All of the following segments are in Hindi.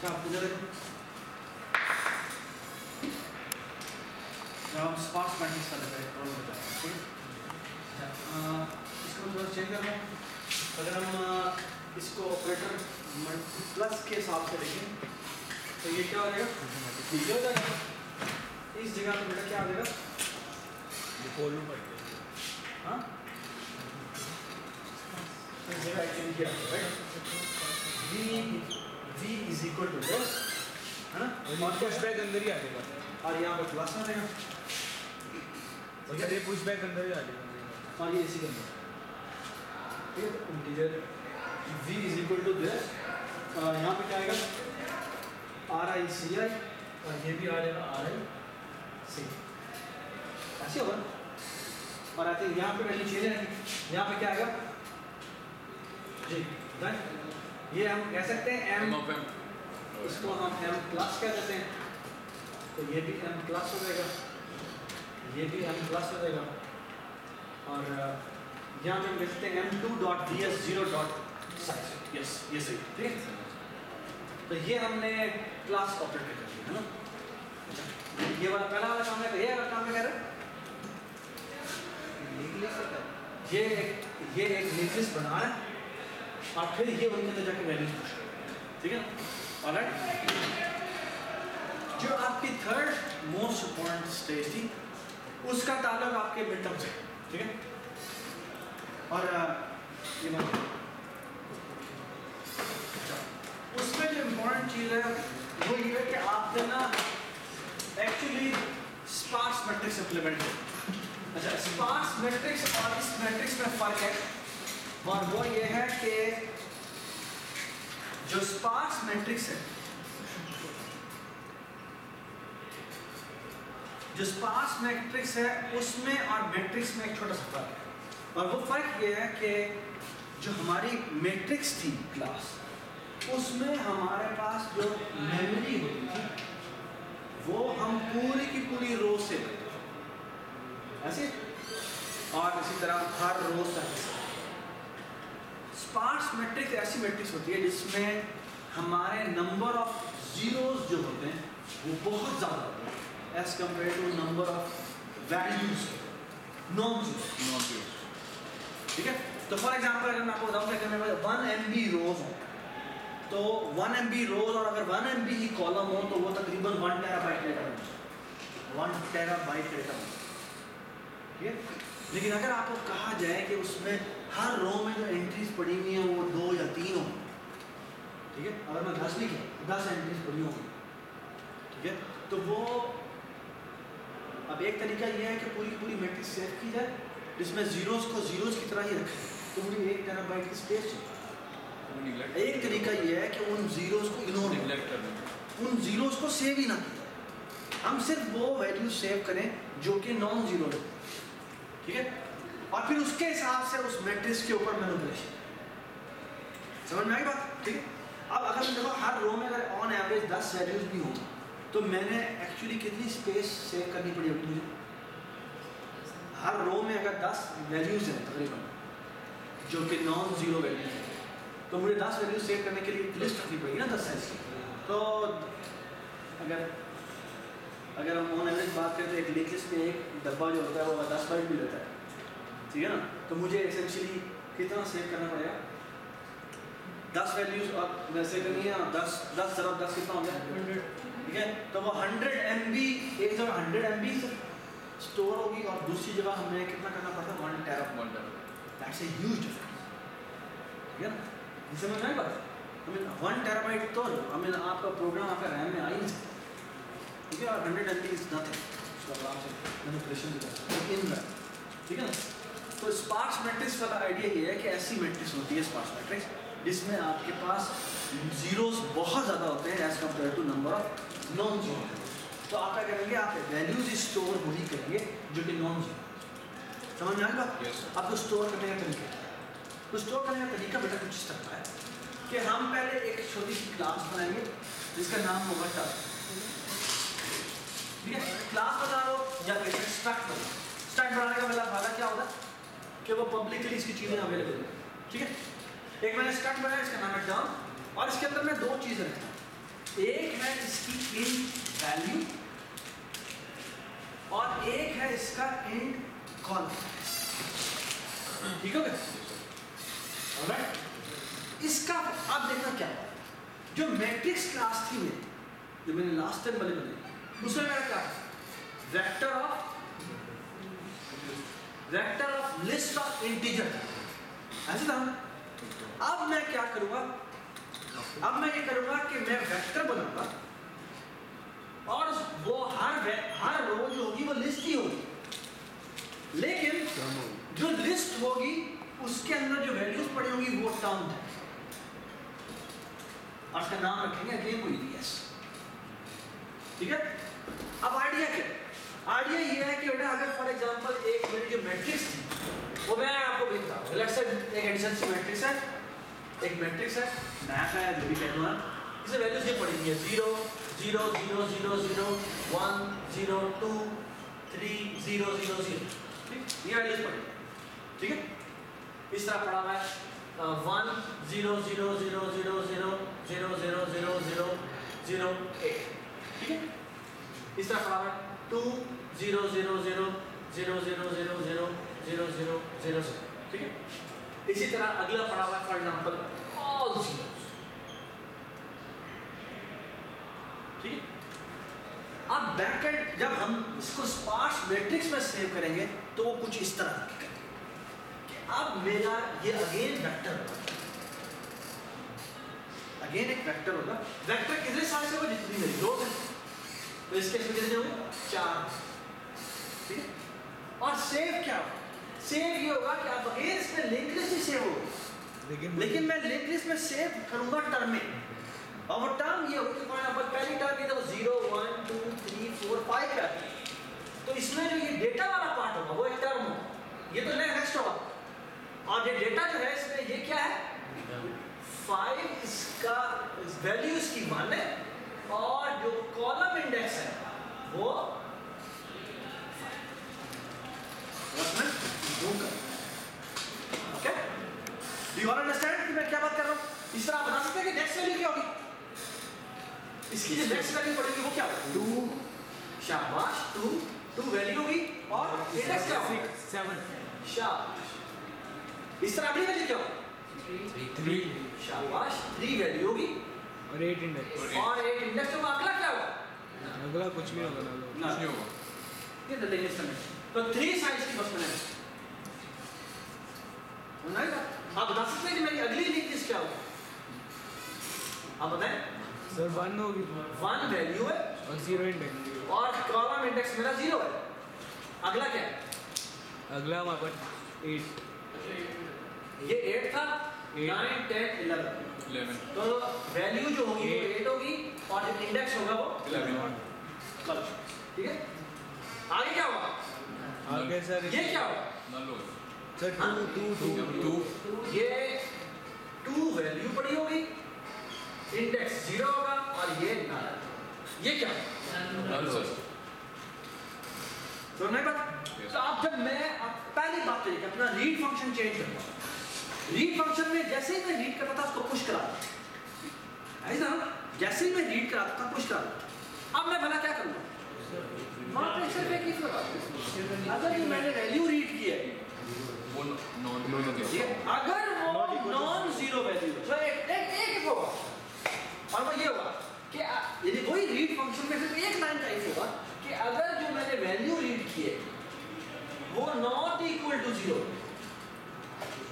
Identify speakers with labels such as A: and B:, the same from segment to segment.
A: आप इधर देखो, जब हम स्पार्स मैट्रिक्स का लेते हैं प्रॉब्लम बताएं, ठीक है। इसको थोड़ा चेक कर लो। अगर हम इसको ऑपरेटर प्लस के हिसाब से देखें तो ये क्या हो जाएगा, नीचे हो जाएगा। इस जगह पे बेटा क्या आ जाएगा, हाँ इस जगह एक्चुअली क्या है, v is equal to this, है ना,
B: और पुश बैक अंदर ही आ जाएगा
A: और यहाँ पे प्लस आ जाएगा
B: और ये पुश बैक अंदर ही आ जाएगा
A: और ये इसी के अंदर, ठीक है। Integer v is equal to this, यहाँ पे क्या आएगा RICI और ये भी आ जाएगा RIC, ऐसे होगा। और आते हैं यहाँ पे वैल्यू चेंज है, यहाँ पे क्या आएगा जी, डन। ये हम कह सकते हैं m, इसको हम m प्लस कह देते हैं, तो ये भी m प्लस हो जाएगा, ये भी m प्लस हो जाएगा। और यहाँ पे हम कह सकते हैं m2.ds0.size, यस ये सही, ठीक है। तो ये हमने क्लास ऑपरेटर कर दिया, है ना। अच्छा, ये वाला पहला वाला काम है, ये वाला काम क्या कर रहा है, ये एक लिस्ट बना रहा है और फिर ये उनके अंदर जाके वैल्यूज पुश करेगा, ठीक है। ऑलराइट, जो आपकी थर्ड मोस्ट इंपॉर्टेंट स्टेज थी उसका ताल्लुक आपके मिडटर्म से, ठीक है। और ये उसमें जो इम्पोर्टेंट चीज़ है वो ये है कि आपने ना एक्चुअली स्पार्स मैट्रिक्स इम्प्लीमेंट किया। अच्छा, स्पार्स मैट्रिक्स और इस मैट्रिक्स में फ़र्क है, और वो ये है कि जो स्पार्स मैट्रिक्स है, उसमें और मैट्रिक्स में एक छोटा सा फर्क है। और वो फर्क ये है कि जो हमारी मैट्रिक्स थी क्लास, उसमें हमारे पास जो मेमोरी होती थी वो हम पूरी की पूरी रो से ऐसे, और इसी तरह हर रो का हिस्सा। स्पार्स मैट्रिक्स ऐसी मैट्रिक्स होती है जिसमें हमारे नंबर ऑफ जीरोस जो होते हैं वो बहुत ज़्यादा होते हैं as compare to number of values non zero, ठीक है। तो फॉर एग्जांपल अगर मैं आपको बताऊं कि अगर मेरे पास 1 MB रोज हो तो 1 MB रोज, और अगर 1 MB ही कॉलम हो तो वो तकरीबन 1 टेराबाइट डेटा है, 1 टेराबाइट डेटा है, ठीक है। लेकिन अगर आपको कहा जाए कि उसमें हर रो में जो एंट्रीज पड़ी हुई हैं वो 2 या 3 होंगी, ठीक है। अगर मैं 10 भी किया 10 एंट्रीज पड़ी होंगी, ठीक है। तो वो अब एक तरीका ये है कि पूरी मैट्रिक्स सेव की जाए जिसमें जीरोस को जीरोस की तरह ही रखें, तो मुझे 1 टेराबाइट की स्पेस चाहिए। एक तरीका ये है कि उन जीरोस को इग्नोर करें, उन जीरोस को सेव ही ना किया, हम सिर्फ वो वैल्यू सेव करें जो कि नॉन जीरो है, ठीक है। और फिर उसके हिसाब से उस मैट्रिक्स के ऊपर मैनिपुलेशन, समझ में आई बात, ठीक है। अब अगर देखो हर रो में अगर ऑन एवरेज 10 वैल्यूज भी हों तो मैंने एक्चुअली कितनी स्पेस सेव करनी पड़ी होगी मुझे, हर रो में अगर 10 वैल्यूज हैं तकरीबन जो कि नॉन जीरो वैल्यूज हैं, तो मुझे 10 वैल्यूज सेव करने के लिए लिस्ट रखनी पड़ेगी ना 10 साइज की। तो अगर हम ऑन एवरेज बात करें तो एक लिंक लिस्ट में एक डब्बा जो होता है वो 10 बाइट भी लेता है, ठीक है ना। तो मुझे एसेंशियली कितना सेव करना पड़ेगा, 10 वैल्यूज और वैसे करनी है, 10 ज़रा 10 कितना हो गया 100, ठीक है। तो वो 100 MB, एक जगह 100 MB स्टोर होगी और दूसरी जगह हमें कितना करना पड़ता है 1 terabyte, that's a huge difference, ठीक है ना। समझ में आई बात, 1 टेराबाइट तो आपका प्रोग्राम आपका रैम में आ ही नहीं सकता, ठीक है। और 100 MB इज नथिंग, उसको आराम से मैनिपुलेशन भी कर सकते हैं, ठीक है ना। तो स्पार्स मैट्रिक्स वाला आइडिया ये है कि ऐसी मैट्रिक्स होती है स्पार्स मैट्रिक्स जिसमें आपके पास जीरोस बहुत ज़्यादा होते हैं as compare to number of non zero. तो आप क्या करेंगे, आप वैल्यूज स्टोर वही करेंगे जो कि नॉन जीरो, समझ में आएगा। आपको स्टोर करने का तरीका, तो स्टोर करने का तरीका बेटा कुछ इस तरह है कि हम पहले एक छोटी सी क्लास बनाएंगे जिसका नाम होगा टब, ठीक है। क्लास बना लो या फिर स्ट्रक्ट बना लो। स्ट्रक्ट बनाने का मतलब फायदा क्या होगा कि वो पब्लिकली इसकी चीज़ें अवेलेबल है, ठीक है। एक मैंने स्ट्रक्ट बनाया, इसका नाम है टर्म, और इसके अंदर मैं 2 चीज़ें रखता हूँ, है इसकी इंट वैल्यू और एक है इसका इंट कॉलम। ठीक है ऑलराइट। इसका अब देखना क्या है, जो मैट्रिक्स क्लास थी मेरी, जो मैंने लास्ट टाइम वाले बनाई, उसमें मेरा क्या है, vector of list of integer ऐसे था। अब मैं क्या करूंगा, अब मैं ये करूंगा कि मैं वेक्टर बनाऊंगा और वो हर रो जो होगी वो लिस्ट ही होगी, लेकिन जो लिस्ट होगी उसके अंदर जो वैल्यूज पड़ी होंगी वो टर्म है और उसका नाम रखेंगे अगेन कोई ईडीएस। ठीक है। अब आइडिया क्या, आइडिया ये है कि बेटा अगर फॉर एग्जांपल एक मेरी जो मैट्रिक्स थी वो मैं आपको भेजता हूँ, लेट्स से एक एडिशन की मैट्रिक्स है, एक मैट्रिक्स है, मैप है, जो भी कहते हैं, इसे वैल्यूज ये पड़ी है 0 0 0 0 0 1 0 2 3 0 0 0। ठीक, ये वैल्यूज पड़ी है। ठीक है, इस तरह पड़ा हुआ है 1 0 0 0 0 0 0 0 0 0 0 8। ठीक है, इस तरह पड़ा हुआ है 2 0 0 0 0 0 0 0 0 0 0 0। ठीक है, इसी तरह अगला पड़ा हुआ है फॉर एग्जांपल ऑल जीरोस। ठीक है, अब बैकएंड जब हम इसको स्पार्स मैट्रिक्स में सेव करेंगे तो वो कुछ इस तरह दिखेगा कि अब मेरा ये अगेन वेक्टर होगा, अगेन एक वेक्टर होगा। वेक्टर कितने साइज से होगा, जितनी मेरी रो है, तो इसके इसमें कितने होंगे 4। ठीक है, और सेव क्या होगा, सेव ये होगा कि अब अगेन इसमें लिंक लिस्ट ही सेव होगा, लेकिन मैं लिंक लिस्ट में सेव करूंगा टर्म में, और वो टर्म ये होगी कि फॉर एग्जांपल पहली टर्म की तो 0 1 2 3 4 5 है, तो इसमें जो ये डेटा वाला पार्ट होगा वो एक टर्म होगा, ये तो नेक्स्ट होगा, और ये डेटा जो है इसमें ये क्या है 5, इसका वैल्यू इसकी 1 है, और जो कॉलम इंडेक्स है वो okay, do you all understand कि मैं क्या बात कर रहा हूं? इस तरह आप बता सकते हैं कि नेक्स्ट वैल्यू क्या होगी, इसकी जो नेक्स्ट वैल्यू पड़ेगी वो क्या होगी 2, शाबाश 2 वैल्यू होगी, और इंडेक्स क्या होगी
B: 7,
A: शाबाश। इस तरह अगली वैल्यू क्या होगी
B: 3,
A: शाबाश 3 वैल्यू होगी,
B: और 8 इंडेक्स,
A: और 8 इंडेक्स होगा। अगला क्या होगा,
B: अगला कुछ नहीं होगा
A: ना नहीं होगा, ये तो लेंगे समय, तो 3 साइज की बस बनाए बनाएगा। आप बता सकते हैं कि मेरी अगली लिंक लिस्ट क्या होगी, आप बताएं
B: सर 1 होगी,
A: 1 वैल्यू है
B: और 0 इंडेक्स,
A: और कॉलम इंडेक्स मेरा 0 है। अगला क्या है,
B: अगला हमारे पास 8,
A: ये 8 था, 9 10 11, तो वैल्यू जो होगी वो 8 होगी, और जो इंडेक्स होगा वो 11। ठीक है, आगे क्या होगा,
B: आगे सर
A: ये क्या होगा
B: सर 2,
A: ये 2 वैल्यू पड़ी होगी, इंडेक्स 0 होगा, और ये null, ये क्या तो नहीं पता। तो अब जब मैं पहली बात तो ये कि अपना रीड फंक्शन चेंज करता हूं, रीड फंक्शन में जैसे ही मैं रीड करता था उसको पुश करा देता, ऐसा जैसे ही मैं रीड कराता था पुश करा देता। अब मैं भला क्या करूंगा, वहां पे सिर्फ एक ही फर्क, अगर ये मैंने वैल्यू रीड की है
C: वो नॉन
A: अगर वो नॉन जीरो वैल्यू तो एक होगा, और वो ये होगा कि यदि वही रीड फंक्शन में सिर्फ एक लाइन का इफ होगा कि अगर जो मैंने वैल्यू रीड की है वो नॉट इक्वल टू 0,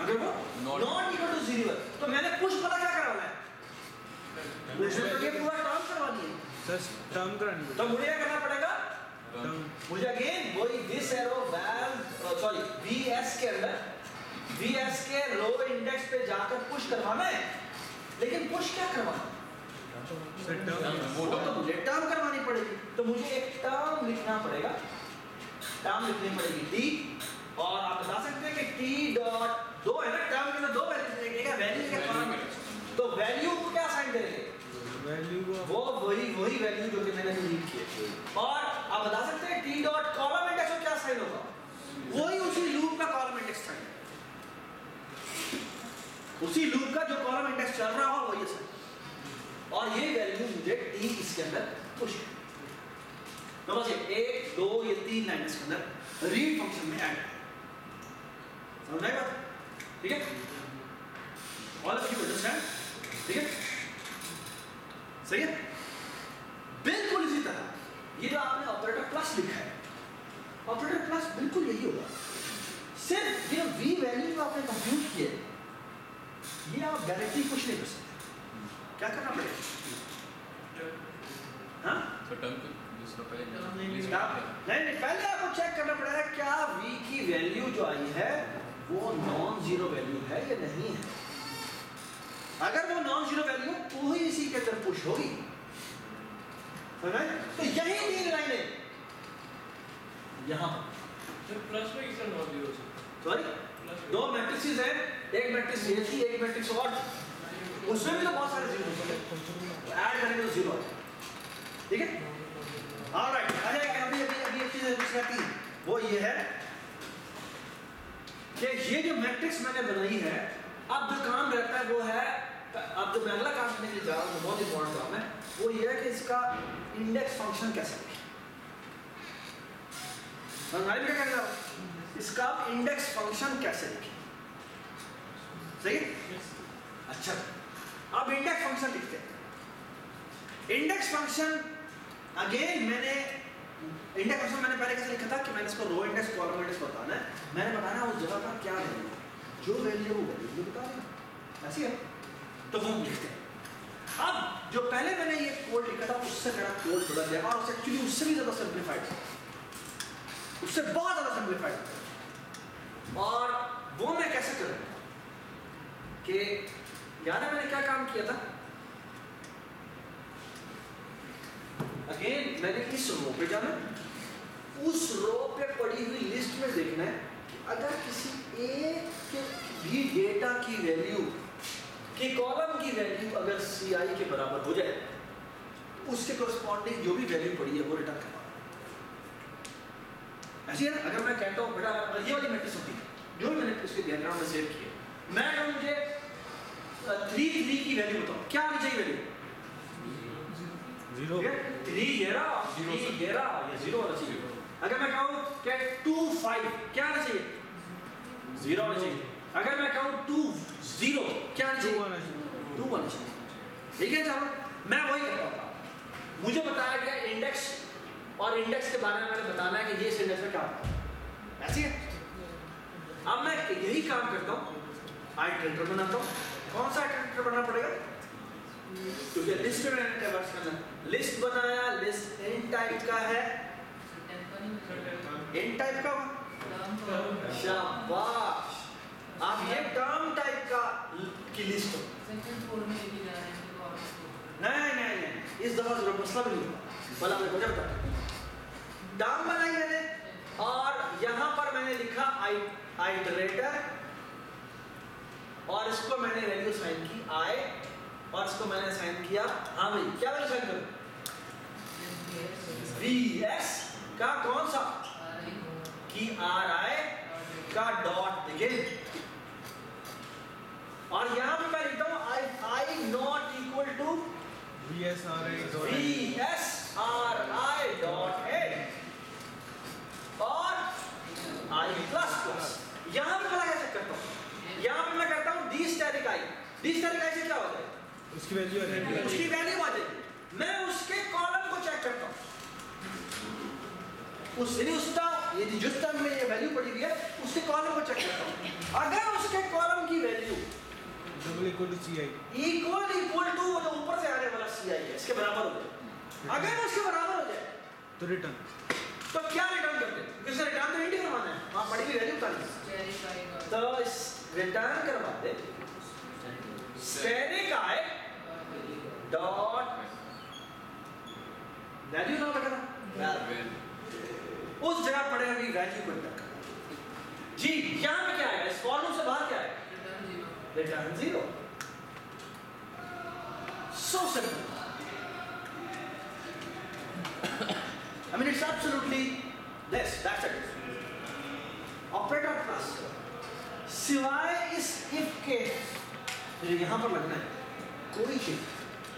A: अगर वो नॉट इक्वल टू 0 है तो मैंने पुश पता क्या करवाना है, मुझे तो ये पूरा टर्म करवानी है
B: सर, टर्म करानी है,
A: तो मुझे क्या करना पड़ेगा, मुझे अगेन वही this arrow well sorry vs के अंदर vs के रो इंडेक्स पे जाकर पुश करवाना है, लेकिन पुश क्या करवाना है
B: सर टर्म,
A: वो तो मुझे टर्म करवानी पड़ेगी, तो मुझे एक टर्म लिखना पड़ेगा, टर्म लिखनी पड़ेगी t, और आप बता सकते हैं कि t डॉट 2 है ना, टर्म के अंदर 2 वैल्यू देगा, वैल्यू के कॉलम, तो वैल्यू को क्या असाइन करेंगे,
B: वैल्यू को
A: वो वही वैल्यू जो कि मैंने रीड की है, और आप बता सकते हैं t डॉट कॉलम इंडेक्स को क्या साइन होगा, वही उसी लूप का कॉलम इंडेक्स साइन, उसी लूप का जो कॉलम इंडेक्स चल रहा हो वही साइन, और ये वैल्यू मुझे मुझे टी इसके अंदर पुश है। तो बस 1 2 ये 3 लाइन इसके अंदर रीड फंक्शन में ऐड समझ आएगा? ठीक है, ऑल ऑफ यू अंडरस्टैंड? ठीक है, सही है। बिल्कुल इसी तरह ये जो आपने ऑपरेटर प्लस लिखा है, ऑपरेटर प्लस बिल्कुल यही होगा, सिर्फ ये v वैल्यू जो आपने कंप्यूट किए ये आप डायरेक्टली कुछ नहीं कर सकते, क्या करना पड़ेगा? हाँ नहीं, पहले आपको चेक करना पड़ेगा क्या v की वैल्यू जो आई है वो नॉन जीरो वैल्यू है या नहीं है। अगर वो नॉन जीरो वैल्यू तो ही इसी के अंदर पुश होगी, समझ? तो यही 3 लाइनें यहाँ पर
B: प्लस में किसका नॉन जीरो से
A: सॉरी 2 मैट्रिसेस है, एक मैट्रिक्स ये थी, एक मैट्रिक्स और, उसमें भी तो बहुत सारे जीरो होंगे, ऐड करेंगे तो जीरो आएगा। ठीक है, ऑलराइट। अच्छा अभी एक चीज दूसरा थी वो ये है कि ये जो मैट्रिक्स मैंने बनाई है, अब जो काम रहता है वो है, अब जो मैं अगला काम करने के लिए जा रहा हूँ बहुत इंपॉर्टेंट काम है, वो ये है कि इसका इंडेक्स फंक्शन कैसे लिखें। समझाइए क्या करना है, इसका इंडेक्स फंक्शन कैसे लिखें, सही है? अच्छा अब इंडेक्स फंक्शन लिखते हैं। इंडेक्स फंक्शन अगेन मैंने इंडेक्स फंक्शन मैंने पहले कैसे लिखा था कि मैंने इसको रो इंडेक्स कॉलम इंडेक्स बताना है, मैंने बताना उस जगह का क्या वैल्यू है, जो वैल्यू वो वैल्यू बता देना, ऐसी है। तो वो लिखते हैं। अब जो पहले मैंने ये कोड लिखा था उससे मेरा कोड थोड़ा गया और एक्चुअली उससे भी ज्यादा सिंप्लीफाइड था, उससे बहुत ज्यादा सिंप्लीफाइड था। और वो मैं कैसे करूँ कि याद है मैंने क्या काम किया था, अगेन मैंने इस रो पे जाना, उस रो पे पड़ी हुई लिस्ट में देखना है कि अगर किसी एक के भी डेटा की वैल्यू कि कॉलम की वैल्यू अगर ci के बराबर हो जाए, उसके कोरस्पॉन्डिंग जो भी वैल्यू पड़ी है वो रिटर्न करना। ऐसी है ना, अगर मैं कहता हूँ बेटा ये वाली मैट्रिक्स होती है जो भी मैंने उसके डायग्राम में सेव किए, मैं अगर मुझे 3 की वैल्यू बताओ, क्या आनी चाहिए वैल्यू?
B: 0
A: 3 ये रहा, 3 ये रहा, ये 0 होना चाहिए। अगर मैं कहूँ कि 2 5 क्या आना चाहिए? 0 आना चाहिए। अगर मैं कहूँ 2 0 क्या आना चाहिए? 2 आना चाहिए। ठीक है, चलो मैं वही करता हूँ। मुझे बताया गया इंडेक्स, और इंडेक्स के बारे में मैंने बताना है कि ये इंडेक्स में क्या होता है, ऐसी है। अब मैं यही काम करता हूँ, आइटरेटर बनाता हूँ। कौन सा आइटरेटर बनाना पड़ेगा? क्योंकि लिस्ट में मैंने वर्ड्स करना, लिस्ट बनाया, लिस्ट इन टाइप का है, इन टाइप का, शाबाश। आप ये टर्म टाइप का की लिस्ट हो, नहीं इस दफा जरूर मसला भी नहीं होगा, भला मैं मुझे बता। टर्म बनाई मैंने और यहाँ पर मैंने लिखा आइटरेटर, और इसको मैंने वैल्यू साइन की i, और इसको मैंने साइन किया, हाँ भाई क्या वैल्यू साइन करूं? vs का कौन सा कि ri का डॉट बिगिन, और यहां पे मैं लिखता हूं i not equal to vs ri dot head और i प्लस प्लस। यहां पे मैं क्या करता हूं, यहां पे मैं करता हूं डी स्टैटिक i से क्या हो जाए?
B: उसकी वैल्यू आ जाएगी,
A: उसकी वैल्यू आ जाएगी। मैं उसके कॉलम को चेक करता हूं, उसका ये जिस टर्म में ये वैल्यू पड़ी हुई है उसके कॉलम को चेक करता हूं। अगर उसके कॉलम की value
B: equal to ci
A: equal to जो ऊपर से आने वाला ci है इसके बराबर हो जाए, अगर उसके बराबर हो जाए
B: तो रिटर्न,
A: तो क्या रिटर्न करते हैं? क्योंकि रिटर्न तो इंटीजर करवाना है, वहां पड़ी हुई वैल्यू बतानी, तो इस रिटर्न करवा दे स्टैटिक i डॉट वैल्यू ना लगाना, उस जगह पड़े हुई वैल्यू को इंटर करना। जी यहां पे क्या आएगा, इस कॉलम से बाहर क्या आएगा? Return 0। So simple. I mean it's absolutely this, that's it. Operator plus सिवाय इस if के यहां पर लगना है, कोई चीज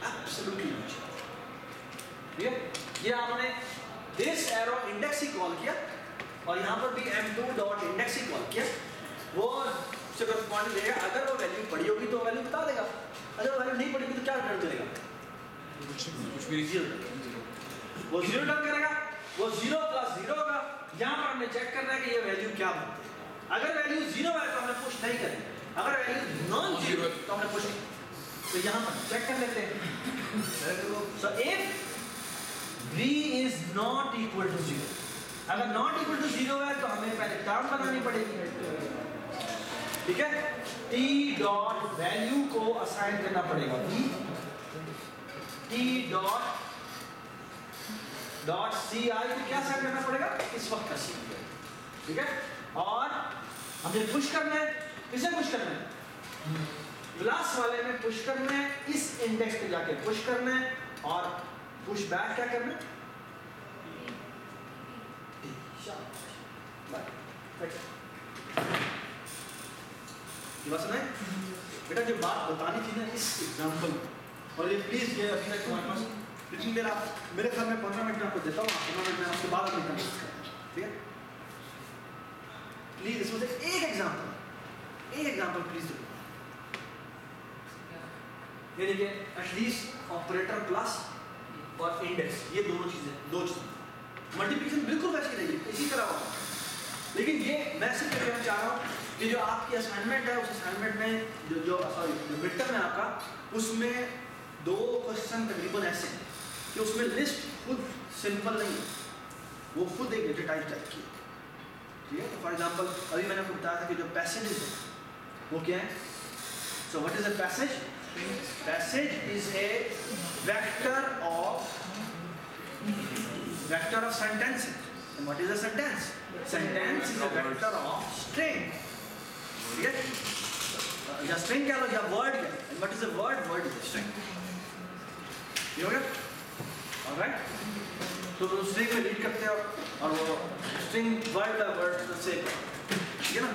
A: एब्सोल्युटली नहीं चाहिए। ठीक है, ये आपने this arrow index he call किया और यहाँ पर भी m2 डॉट इंडेक्स ही कॉल किया, वो से करस्पॉन्डिंग देगा। अगर वो वैल्यू पड़ी होगी तो वैल्यू बता देगा, अगर वैल्यू नहीं पड़ी तो क्या रिटर्न करेगा?
C: कुछ भी
A: जीरो। वो जीरो रिटर्न करेगा, वो 0 प्लस 0 होगा। यहाँ पर हमने चेक करना है कि ये वैल्यू क्या बनती है। अगर वैल्यू 0 है तो हमने पुश नहीं करनी, अगर वैल्यू नॉन जीरो तो हमने पुश। तो यहाँ पर चेक कर लेते हैं। So if v is not equal to 0, अगर नॉट इक्वल टू 0 है तो हमें पहले टर्म बनानी पड़ेगी, ठीक है। t डॉट वैल्यू को असाइन करना पड़ेगा v, t डॉट ci को क्या असाइन करना पड़ेगा? इस वक्त का c, ठीक है। और हमें पुश करना है, किसे पुश करना है? प्लस वाले में पुश करना है, इस इंडेक्स पे जाके पुश करना है और पुश बैक क्या करना है? बेटा जो बात बतानी थी ना इस एग्जांपल, और ये प्लीज ये अभी तक तुम्हारे पास जितनी देर आप मेरे घर में 15 मिनट में आपको देता हूँ, 15 मिनट में आपके बाद अपनी ठीक है। प्लीज इसमें से एक एग्जांपल प्लीज दो। ये देखिए एटलीस्ट ऑपरेटर प्लस और इंडेक्स, ये दो चीजें मल्टीप्लिकेशन बिल्कुल वैसी रहेगी, इसी तरह होगा। लेकिन ये मैं सिर्फ कहना चाह रहा हूँ कि जो आपकी असाइनमेंट है उस असाइनमेंट में जो मिड टर्म है आपका, उसमें 2 क्वेश्चन तकरीबन ऐसे हैं कि उसमें लिस्ट खुद सिंपल नहीं है, वो खुद एक डेटा टाइप की, ठीक है। तो फॉर एग्जांपल अभी मैंने आपको बताया था कि जो पैसेजेस है वो क्या है। So what is a passage? Passage is a vector of sentences. And what is a sentence? Sentence is a vector of string. ठीक है? या string क्या लो या word क्या? And what is a word? Word is a string. ये हो गया? Alright? तो string में read करते हैं और वो string word से, ठीक है ना?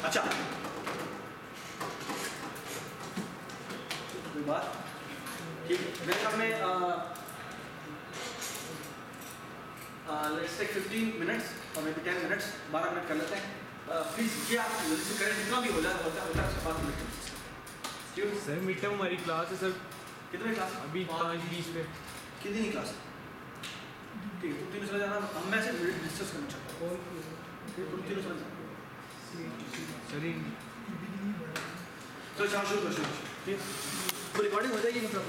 A: अच्छा, कोई बात? ठीक, मेरे घर में let's take 15 minutes or maybe 10 minutes, 12 minute कर लेते हैं। प्लीज ये आप जल्दी से करें, जितना भी हो जाए होता है उसके बाद मिनट।
B: सर मिड टर्म हमारी क्लास है सर।
A: कितने क्लास?
B: अभी 5:20 पे।
A: कितनी क्लास है? ठीक है, तुम तीनों चले जाना, हम मैं से डिस्कस करना चाहता हूँ। तुम तीनों चले जाना
B: सर।
A: तो चाहो शुरू कर, शुरू। रिकॉर्डिंग हो जाएगी मतलब।